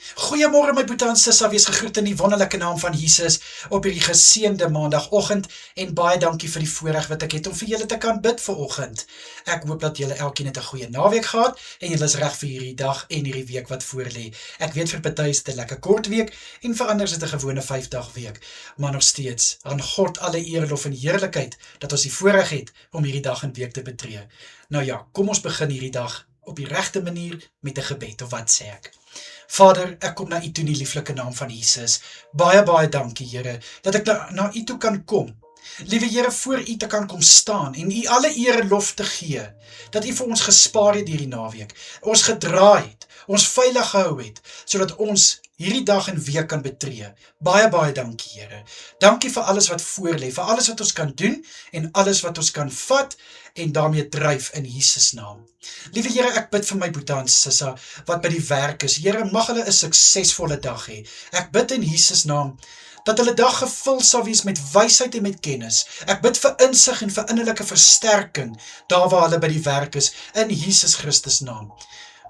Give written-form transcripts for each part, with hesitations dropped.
Goeiemôre my boete en sissa, wees gegroet in die wonderlike naam van Jesus op hierdie geseënde maandagoggend en baie dankie vir die voorreg wat ek het om vir julle te kan bid vanoggend. Ek hoop dat julle elkeen het 'n goeie naweek gehad en julle is reg vir hierdie dag en hierdie week wat voorlê. Ek weet vir party is dit 'n lekker kort week en vir ander is dit 'n gewone 5-dag week, maar nog steeds aan God alle eer, lof en heerlikheid dat ons die voorreg het om hierdie dag en week te betree. Nou ja, kom ons begin hierdie dag op die regte manier met 'n gebed, of wat sê ek? Vader, ek kom na U toe in die lieflike naam van Jesus. Baie dankie, Here, dat ek na U toe kan kom. Liewe Here, voor U te kan kom staan en U alle eer en lof te gee, dat U vir ons gespaar het hierdie naweek, ons gedra het, ons veilig gehou het, sodat ons hierdie dag en week kan betree. Baie dankie, Here. Dankie vir alles wat voorlê, vir alles wat ons kan doen en alles wat ons kan vat en daarmee dryf in Jesus naam. Liewe Here, ek bid vir my boete en sissa wat by die werk is. Here, mag hulle 'n suksesvolle dag hê. Ek bid in Jesus naam dat hulle dag gevul sal wees met wysheid en met kennis. Ek bid vir insig en vir innerlike versterking daar waar hulle by die werk is, in Jesus Christus naam.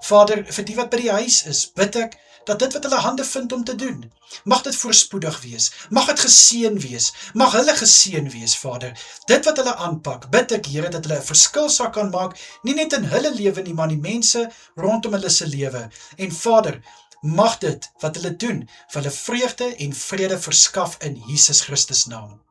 Vader, vir die wat by die huis is, bid ek dat dit wat hulle hande vind om te doen, mag dit voorspoedig wees, mag dit geseën wees, mag hulle geseën wees, Vader. Dit wat hulle aanpak, bid ek, Here, dat hulle 'n verskil sal kan maak, nie net in hulle lewe nie, maar die mense rondom hulle se lewe. En Vader, mag dit wat hulle doen, vir hulle vreugde en vrede verskaf in Jesus Christus naam.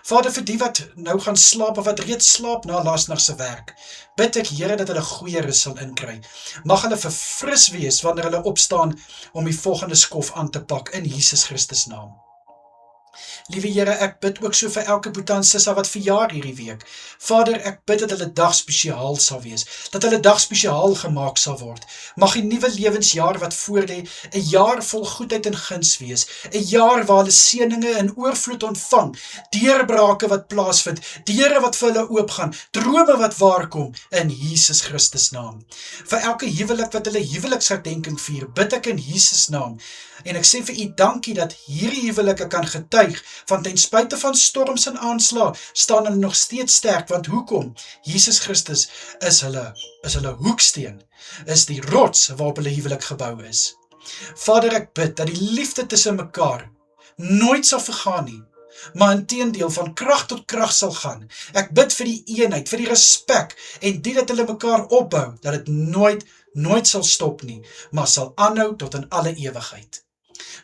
Vader, vir die wat nou gaan slaap of wat reeds slaap na laasnag se werk, bid ek, Here, dat hulle goeie rus sal inkry. Mag hulle verfris wees wanneer hulle opstaan om die volgende skof aan te pak in Jesus Christus naam. Liewe Here, ek bid ook so vir elke boete en sissa wat verjaar hierdie week. Vader, ek bid dat hulle dag spesiaal sal wees, dat hulle dag spesiaal gemaak sal word. Mag die nuwe lewensjaar wat voorlê 'n jaar vol goedheid en guns wees, 'n jaar waar hulle seëninge in oorvloed ontvang, deurbrake wat plaasvind, deure wat vir hulle oopgaan, drome wat waarkom in Jesus Christus naam. Vir elke huwelik wat hulle huweliksherdenking vier, bid ek in Jesus naam. En ek sê vir U dankie dat hierdie huwelike kan getuig, want ten spyte van storms en aanslae, staan hulle nog steeds sterk, want hoekom? Jesus Christus is hulle hoeksteen, is die rots waarop hulle huwelik gebou is. Vader, ek bid dat die liefde tussen mekaar nooit sal vergaan nie, maar inteendeel van krag tot krag sal gaan. Ek bid vir die eenheid, vir die respek, en die dat hulle mekaar opbou, dat dit nooit sal stop nie, maar sal aanhou tot in alle ewigheid.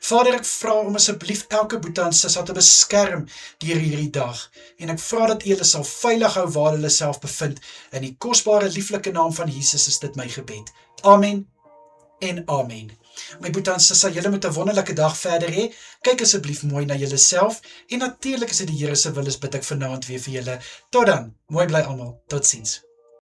Vader, ek vra om asseblief elke boete en sissa te beskerm deur hierdie dag, en ek vra dat U hulle sal veilig hou waar hulle self bevind. In die kosbare lieflike naam van Jesus is dit my gebed. Amen en amen. My boete en sissa, julle moet 'n wonderlike dag verder hê. Kyk asseblief mooi na julle self, en natuurlik as dit die Here se wil is, bid ek vanaand weer vir julle. Tot dan, mooi bly almal, totsiens.